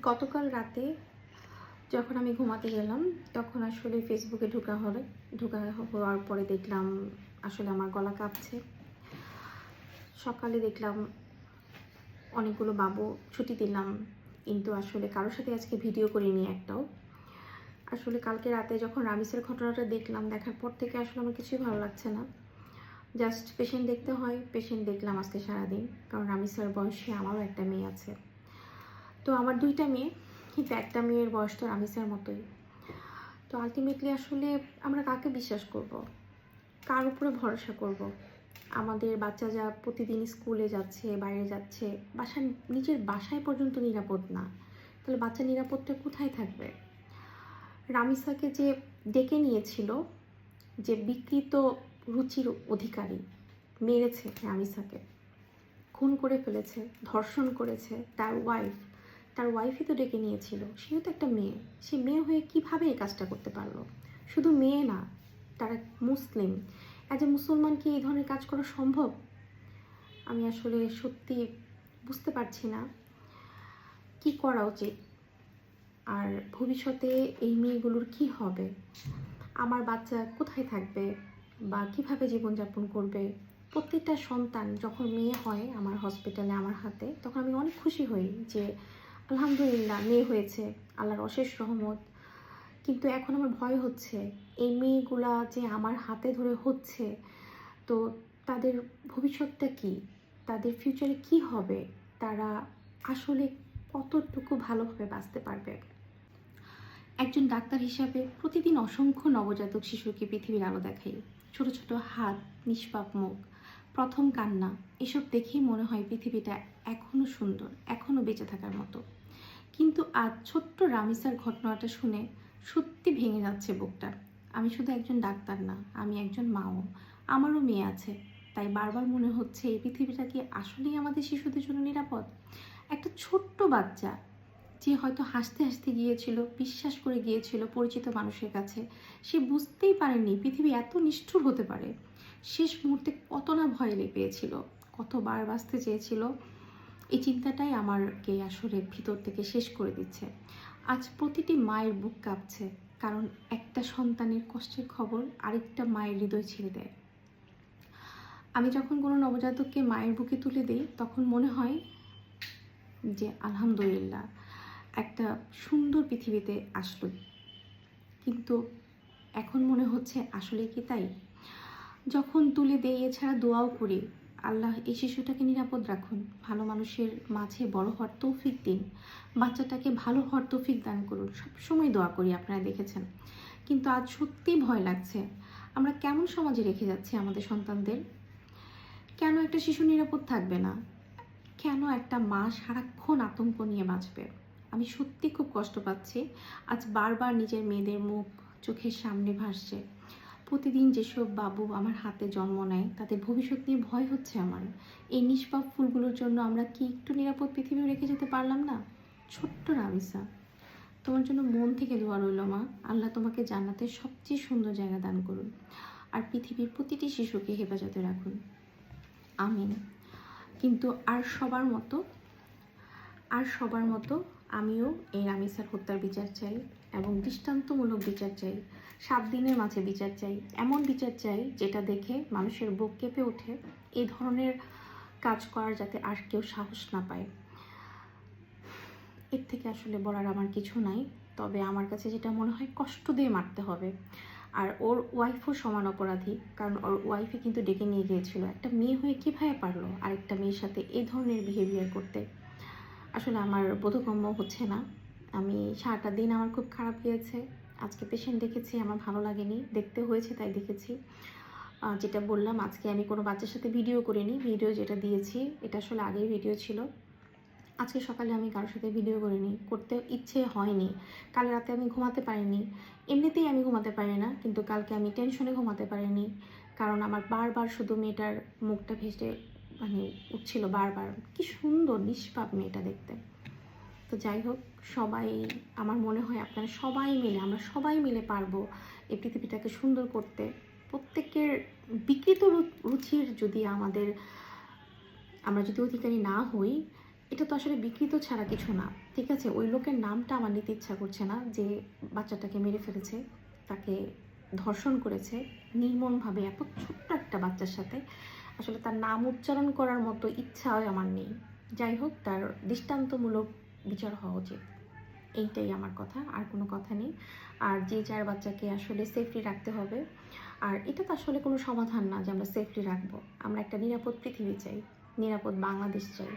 গতকাল রাতে যখন আমি ঘুমাতে গেলাম, তখন আসলে ফেসবুকে ঢোকা হওয়ার পরে দেখলাম আসলে আমার গলা কাঁপছে। সকালে দেখলাম অনেকগুলো বাবু ছুটি দিলাম, কিন্তু আসলে কারোর সাথে আজকে ভিডিও করিনি একটাও। আসলে কালকে রাতে যখন রামিসের ঘটনাটা দেখলাম, দেখার পর থেকে আসলে আমার কিছুই ভালো লাগছে না। জাস্ট পেশেন্ট দেখতে হয়, পেশেন্ট দেখলাম আজকে সারাদিন, কারণ রামিসের বয়সে আমারও একটা মেয়ে আছে। তো আমার দুইটা মেয়ে, কিন্তু একটা মেয়ের বয়স তো রামিসের মতোই। তো আলটিমেটলি আসলে আমরা কাকে বিশ্বাস করব, কার উপরে ভরসা করব? আমাদের বাচ্চা যা প্রতিদিন স্কুলে যাচ্ছে, বাইরে যাচ্ছে, নিজের বাসায় পর্যন্ত নিরাপদ না, তাহলে বাচ্চা নিরাপদটা কোথায় থাকবে? রামিসাকে যে ডেকে নিয়েছিল, যে বিকৃত রুচির অধিকারী, মেরেছে রামিসাকে, খুন করে ফেলেছে, ধর্ষণ করেছে, তার ওয়াইফই তো ডেকে নিয়েছিল। সেও তো একটা মেয়ে, সে মেয়ে হয়ে কিভাবে এই কাজটা করতে পারলো? শুধু মেয়ে না, তারা মুসলিম। অ্যাজ এ মুসলমান কি এই ধরনের কাজ করা সম্ভব? আমি আসলে সত্যি বুঝতে পারছি না কি করা উচিত, আর ভবিষ্যতে এই মেয়েগুলোর কি হবে, আমার বাচ্চা কোথায় থাকবে বা কিভাবে জীবনযাপন করবে। প্রত্যেকটা সন্তান যখন মেয়ে হয় আমার হসপিটালে আমার হাতে, তখন আমি অনেক খুশি হই যে আলহামদুলিল্লাহ মেয়ে হয়েছে, আল্লাহর অশেষ রহমত। কিন্তু এখন আমার ভয় হচ্ছে এই মেয়েগুলা যে আমার হাতে ধরে হচ্ছে, তো তাদের ভবিষ্যৎটা কি, তাদের ফিউচারে কি হবে, তারা আসলে কতটুকু ভালোভাবে বাঁচতে পারবে? একজন ডাক্তার হিসাবে প্রতিদিন অসংখ্য নবজাতক শিশুকে পৃথিবীর আলো দেখাই। ছোট ছোট হাত, নিষ্পাপ মুখ, প্রথম কান্না, এসব দেখেই মনে হয় পৃথিবীটা এখনও সুন্দর, এখনও বেঁচে থাকার মতো। কিন্তু আজ ছোট্ট রামিসার ঘটনাটা শুনে সত্যি ভেঙে যাচ্ছে বুকটা। আমি শুধু একজন ডাক্তার না, আমি একজন মাও। আমারও মেয়ে আছে, তাই বারবার মনে হচ্ছে এই পৃথিবীটা কি আসলেই আমাদের শিশুদের জন্য নিরাপদ? একটা ছোট্ট বাচ্চা যে হয়তো হাসতে হাসতে গিয়েছিল, বিশ্বাস করে গিয়েছিল পরিচিত মানুষের কাছে, সে বুঝতেই পারেনি পৃথিবী এত নিষ্ঠুর হতে পারে। শেষ মুহূর্তে কত না ভয় পেয়েছিল, কতবার বাঁচতে চেয়েছিল। এই চিন্তাটাই আমাকে আসলে ভিতর থেকে শেষ করে দিচ্ছে। আজ প্রতিটি মায়ের বুক কাঁপছে, কারণ একটা সন্তানের কষ্টের খবর আরেকটা মায়ের হৃদয় ছেড়ে দেয়। আমি যখন কোনো নবজাতককে মায়ের বুকে তুলে দিই, তখন মনে হয় যে আলহামদুলিল্লাহ একটা সুন্দর পৃথিবীতে আসলো। কিন্তু এখন মনে হচ্ছে আসলে কি তাই? যখন তুলে দেই, এছাড়া দোয়াও করি, আল্লাহ এই শিশুটাকে নিরাপদ রাখুন, ভালো মানুষের মাঝে বড় হওয়ার তৌফিক দিন, বাচ্চাটাকে ভালো হওয়ার তৌফিক দান করুন, সবসময় দোয়া করি, আপনারা দেখেছেন। কিন্তু আজ সত্যিই ভয় লাগছে, আমরা কেমন সমাজে রেখে যাচ্ছি আমাদের সন্তানদের? কেন একটা শিশু নিরাপদ থাকবে না? কেন একটা মা সারাক্ষণ আতঙ্ক নিয়ে বাঁচবে? আমি সত্যি খুব কষ্ট পাচ্ছি। আজ বারবার নিজের মেয়েদের মুখ চোখের সামনে ভাসছে। প্রতিদিন যেসব বাবু আমার হাতে জন্ম নেয়, তাদের ভবিষ্যৎ নিয়ে ভয় হচ্ছে আমার। এই নিষ্পাপ ফুলগুলোর জন্য আমরা কি একটু নিরাপদ পৃথিবী রেখে যেতে পারলাম না? ছোট্ট রামিসা, তোমার জন্য মন থেকে দোয়া রইল মা। আল্লাহ তোমাকে জান্নাতের সবচেয়ে সুন্দর জায়গা দান করুন, আর পৃথিবীর প্রতিটি শিশুকে হেফাজতে রাখুন। আমিন। কিন্তু আর সবার মতো আমিও এই রামিসার হত্যার বিচার চাই, এবং দৃষ্টান্তমূলক বিচার চাই। 7 দিনের মাঝে বিচার চাই, এমন বিচার চাই যেটা দেখে মানুষের বুক কেঁপে ওঠে। এই ধরনের কাজ করার যাতে আর কেউ সাহস না পায়। এর থেকে আসলে বলার আমার কিছু নাই, তবে আমার কাছে যেটা মনে হয় কষ্ট দিয়ে মারতে হবে। আর ওর ওয়াইফও সমান অপরাধী, কারণ ওর ওয়াইফই কিন্তু ডেকে নিয়ে গিয়েছিল। একটা মেয়ে হয়ে কীভাবে পারলো আরেকটা মেয়ের সাথে এই ধরনের বিহেভিয়ার করতে? আসলে আমার বোধগম্য হচ্ছে না। আমি সারাটা দিন আমার খুব খারাপ গিয়েছে। আজকে পেশেন্ট দেখেছি, আমার ভালো লাগেনি, দেখতে হয়েছে তাই দেখেছি। যেটা বললাম, আজকে আমি কোনো বাচ্চার সাথে ভিডিও করিনি, ভিডিও যেটা দিয়েছি এটা আসলে আগের ভিডিও ছিল। আজকে সকালে আমি কারোর সাথে ভিডিও করিনি, করতে ইচ্ছে হয়নি। কাল রাতে আমি ঘুমাতে পারিনি, এমনিতেই আমি ঘুমাতে পারি না, কিন্তু কালকে আমি টেনশনে ঘুমাতে পারিনি, কারণ আমার বারবার শুধু মেয়েটার মুখটা ভেসে উঠছিল বারবার। কি সুন্দর নিষ্পাপ মেয়েটা দেখতে। তো যাই হোক, সবাই, আমার মনে হয় আপনারা সবাই মিলে, আমরা সবাই মিলে পারবো এই পৃথিবীটাকে সুন্দর করতে। প্রত্যেকের বিকৃত রুচির যদি আমরা যদি অধিকারী না হই, এটা তো আসলে বিকৃত ছাড়া কিছু না, ঠিক আছে? ওই লোকের নামটা আমার নিতে ইচ্ছা করছে না, যে বাচ্চাটাকে মেরে ফেলেছে, তাকে ধর্ষণ করেছে নির্মমভাবে, এত ছোট্ট একটা বাচ্চার সাথে। আসলে তার নাম উচ্চারণ করার মতো ইচ্ছাও আমার নেই। যাই হোক, তার দৃষ্টান্তমূলক বিচার হওয়া উচিত, এইটাই আমার কথা, আর কোনো কথা নেই। আর যে যার বাচ্চাকে আসলে সেফলি রাখতে হবে। আর এটা তো আসলে কোনো সমাধান না যে আমরা সেফলি রাখবো। আমরা একটা নিরাপদ পৃথিবী চাই, নিরাপদ বাংলাদেশ চাই।